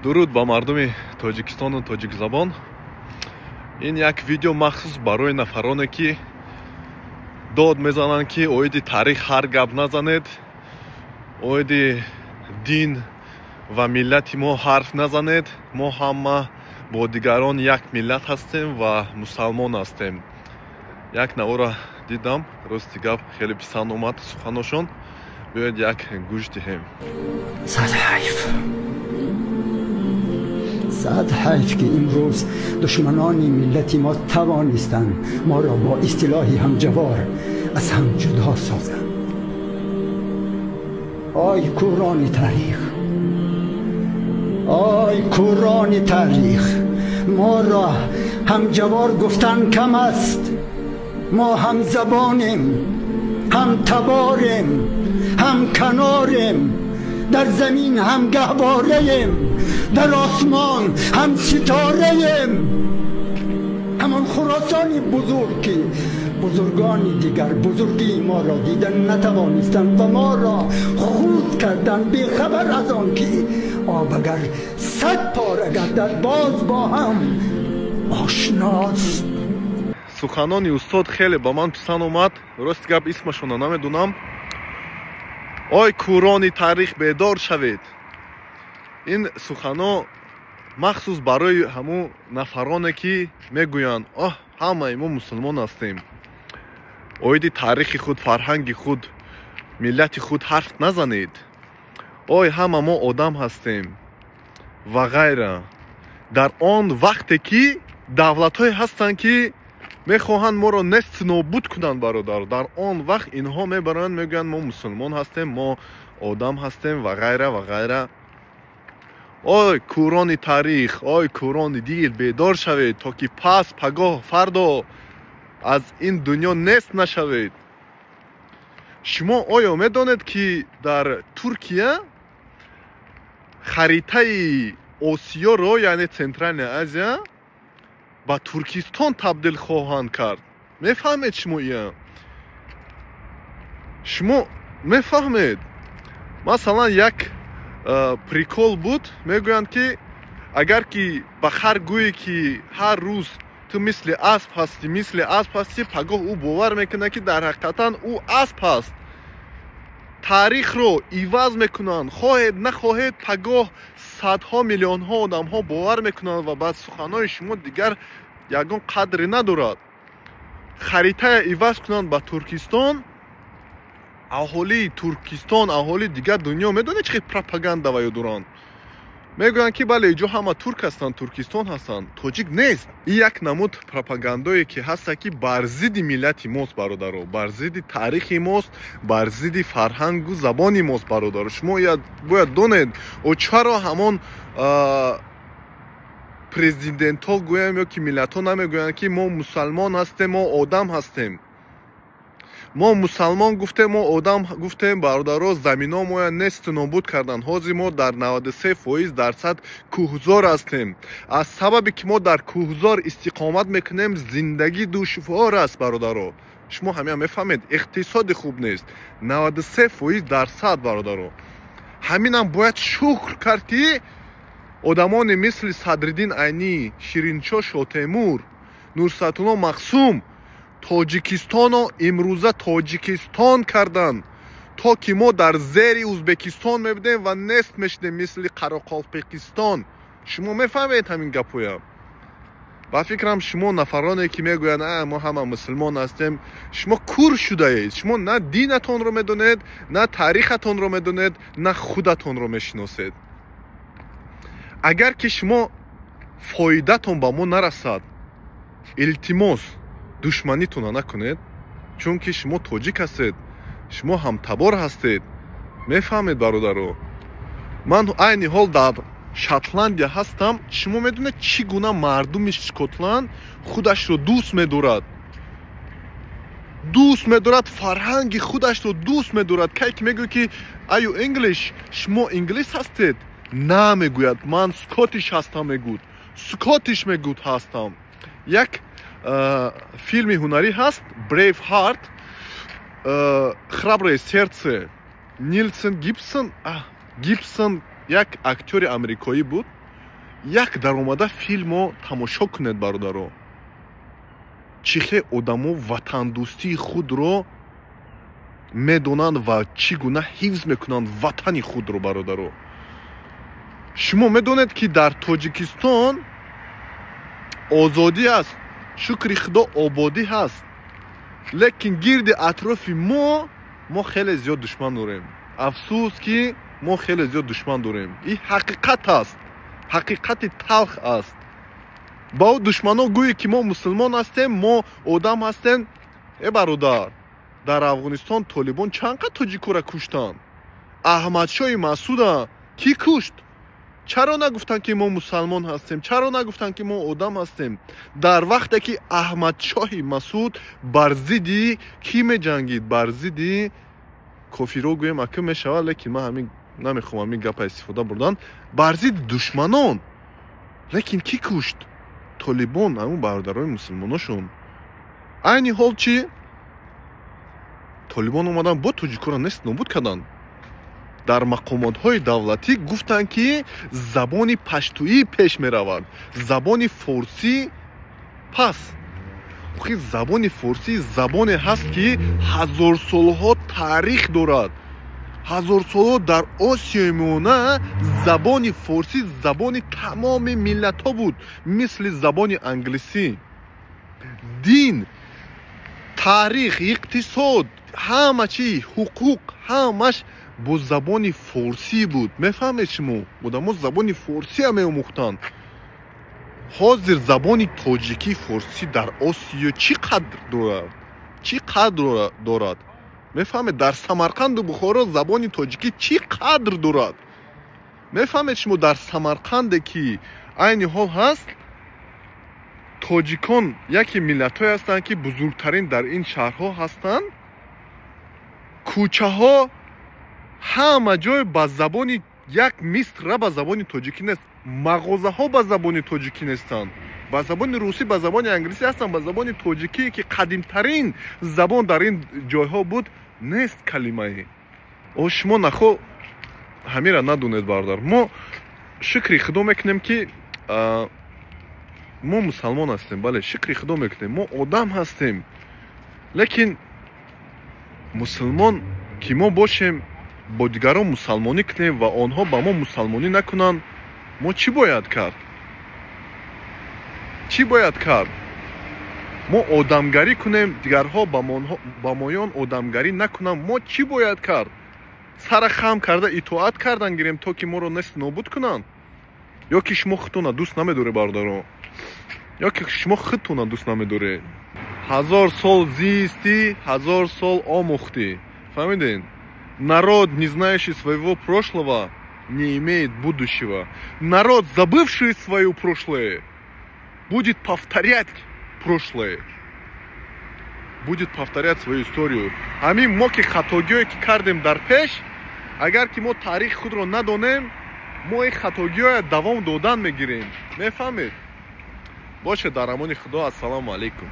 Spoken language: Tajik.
дуруд ба мардуми тоҷикистону тоҷикзабон. Ин як видео махсус барои нафароне ки дод мезананд ки оиди таърих ҳар гап назанед, оиди дин ва миллати мо ҳарф назанед. Мо ҳама бо дигарон як миллат ҳастем ва мусалмон ҳастем. Як навора дидам, рости гап хеле писанд омад суханошон. биёед як гӯш диҳем. صد حیف که امروز دشمنان ملت ما توانستند ما را با اصطلاحی همجوار از هم جدا سازند. آی کوران تاریخ، آی کوران تاریخ، ما را همجوار گفتن کم است. ما هم زبانیم، هم تباریم، هم کناریم، در زمین هم گهواره‌ایم، در آسمان هم ستاره‌ایم. همان خراسانی بزرگ که بزرگان دیگر بزرگی ما را دیدن نتوانستند و ما را خرد کردند، بیخبر از آن که آب اگر 100 پاره گردد باز با هم آشناست. суханони устод хеле ба ман писанд омад. рости гап исмашона намедунам. ой курони таърих бедор шавед. ин сухано махсус барои ҳамун нафароне ки мегӯянд ҳамаи мо мусулмон ҳастем, оиди таърихи худ, фарҳанги худ, миллати худ ҳарф назанед, ой ҳама мо одам ҳастем ва ғайра. дар он вақте ки давлатҳое ҳастанд ки мехоҳанд моро нест нобуд кунанд бародар, дар он вақт инҳо мебаранд мегӯянд мо мусулмон ҳастем, мо одам ҳастем ва ғайра ва ғайра. ой курони таърих, ой курони дил, бедор шавед, то ки пас пагоҳ фардо аз ин дунё нест нашавед. шумо оё медонед ки дар Туркия харитаи осиёро, яъне Центральная Азия, ба Туркистон табдил хоҳанд кард. мефаҳмед шумо ия? шумо мефаҳмед? масалан як прикол буд, мегӯянд ки агар ки ба хар гӯе ки ҳар рӯз ту мисли асп ҳастӣ, мисли асп ҳастӣ, пагоҳ ӯ бовар мекунад ки дар ҳақиқатан ӯ асп ҳаст. таърихро иваз мекунанд, хоҳед нахоҳед, пагоҳ садҳо миллионҳо одамҳо бовар мекунанд ва баъд суханои шумо дигар ягон қадре надорад. харитая иваз кунанд ба Туркистон, аҳолии Туркистон, аҳолии дигар дунё медонед чӣ пропагандаваё доранд. мегӯянд ки бале иҷо ҳама турк ҳастанд, Туркистон ҳастанд, тоҷик нест. ин як намуд пропагандое ки ҳаста ки бар зидди миллати мост бародаро, бар зидди таърихи мост, бар зидди фарҳангу забони мост бародаро. шумо бояд донед чаро ҳамон президентҳо гӯям ё ки миллатҳо намегӯянд ки мо мусалмон ҳастем, мо одам ҳастем. мо мусалмон гуфтем, мо одам гуфтем, бародаро замино моя несту нобуд карданд. ҳозир мо дар 93% кӯҳзор ҳастем. аз сабаби ки мо дар кӯҳзор истиқомат мекунем, зиндагӣ душвор аст бародаро. шумо ҳамин мефаҳмед, иқтисоди хуб нест. 93% бародаро. ҳаминам бояд шукр кард ки одамони мисли Садриддин Айнӣ, Ширинчо Шотемур, Нурсатулло Мақсум тоҷикистоно имрӯза тоҷикистон карданд, то ки мо дар зери Узбекистон мебудем ва нест мешидем мисли Қароқалпақистон. шумо мефаҳмед ҳамин гапоя? ба фикрам шумо нафароне ки мегӯянд мо ҳама мусулмон ҳастем, шумо кур шудаед. шумо на динатонро медонед, на таърихатонро медонед, на худатонро мешиносед. агар ки шумо фоидатон ба мо нарасад, илтимос душманитона накунед, чунки шумо тоҷик ҳастед, шумо ҳамтабор ҳастед. мефаҳмед бародаро? ман айни ҳол дар Шотландия ҳастам. шумо медонед чӣ гуна мардуми Шотланд худашро дӯст медорад. дӯст медорад, фарҳанги худашро дӯст медорад. кай ки мегӯяд ки аю инглиш, шумо инглис ҳастед? на мегӯяд, ман скотиш ҳастам мегӯд. скотиш мегӯд ҳастам. як филми ҳунарӣ ҳаст, Brave Heart, храброе сердце. Нилсон Гибсон як актёри амрикоӣ буд. як даромада филмро тамошо кунед бародаро. чӣ хел одамо ватандӯстии худро медонанд ва чӣ гуна ҳифз мекунанд ватани худро бародаро. шумо медонед ки дар тоҷикистон озодӣ аст, шукри худо ободӣ ҳаст, лекин гирди атрофи мо хеле зиёд душман дорем. афсӯс ки мо хеле зиёд душман дорем. ин ҳақиқат аст, ҳақиқати талх аст. ба ӯ душманон гӯе ки мо мусулмон ҳастем, мо одам ҳастем. бародар, дар афғонистон толибон чанд қад тоҷикоро куштанд? аҳмадшоҳи масъуда кӣ кушт? чаро нагуфтанд ки мо мусулмон ҳастем? чаро нагуфтанд ки мо одам ҳастем? дар вақте ки аҳмадшоҳи масъуд бар зидди кӣ меҷангид? бар зидди кофиро гӯем ака мешавад, лекин ман ҳамин намехоҳам ҳамин гапа истифода бурдан. бар зидди душманон, лекин кӣ кушт? толибон, ҳамун бародарои мусулмоношон. айни ҳол чӣ? толибон омадан бо тоҷикоро нест нобуд карданд. дар мақомотҳои давлатӣ гуфтанд ки забони паштӯӣ пеш меравад, забони форсӣ. пас охир забони форсӣ забоне ҳаст ки ҳазорсолҳо таърих дорад. ҳазорсолҳо дар осиёи миёна забони форсӣ забони тамоми миллатҳо буд, мисли забони англисӣ. дин, таърих, иқтисод, ҳама чӣ, ҳуқуқ, ҳамаш бо забони форсӣ буд. мефаҳмед шумо? одамо забони форсия меомӯхтанд. ҳозир забони тоҷикӣ, форсӣ дар осиё чӣ қадр дорад? чӣ қадр дорад? мефаҳмед? дар самарқанду бухоро забони тоҷикӣ чӣ қадр дорад? мефаҳмед шумо? дар самарқанде ки айни ҳол ҳаст, тоҷикон яке миллатҳое ҳастанд ки бузургтарин дар ин шаҳрҳо ҳастанд. кӯчаҳо ҳама ҷой ба забони як мисра ба забони тоҷикӣ нест. мағозаҳо ба забони тоҷикӣ нестанд. ба забони русӣ, ба забони англисӣ ҳастанд. ба забони тоҷикӣ ки қадимтарин забон дар ин ҷойҳо буд нест калимае. шумо нахо ҳамира надонед бародар. мо шукри худо мекунем ки мо мусулмон ҳастем. бале, шукри худо мекунем, мо одам ҳастем. лекин мусулмон ки мо бошем, бо дигарон мусулмонӣ кунем ва онҳо ба мо мусулмонӣ накунанд, мо чӣ бояд кард? чӣ бояд кард? мо одамгарӣ кунем, дигарҳо ба моён одамгарӣ накунанд, мо чӣ бояд кард? сара хам карда итоат кардан гирем то ки моро нест нобуд кунанд? ё ки шумо худтона дӯст намедоред бародаро? ё ки шумо худтона дӯст намедоред? 1000 сол зисти, 1000 сол омӯхтӣ. фаҳмидед? Народ, не знающий своего прошлого, не имеет будущего. Народ, забывший свое прошлое, будет повторять прошлое. Будет повторять свою историю. Ҳамин мо ки хатогиҳое ки кардем дар пеш, агар ки мо таърихи худро надонем, мо ин хатогиҳоя давом додан мегирем. мефаҳмед? боше, дар амони худо. ассалому алайкум.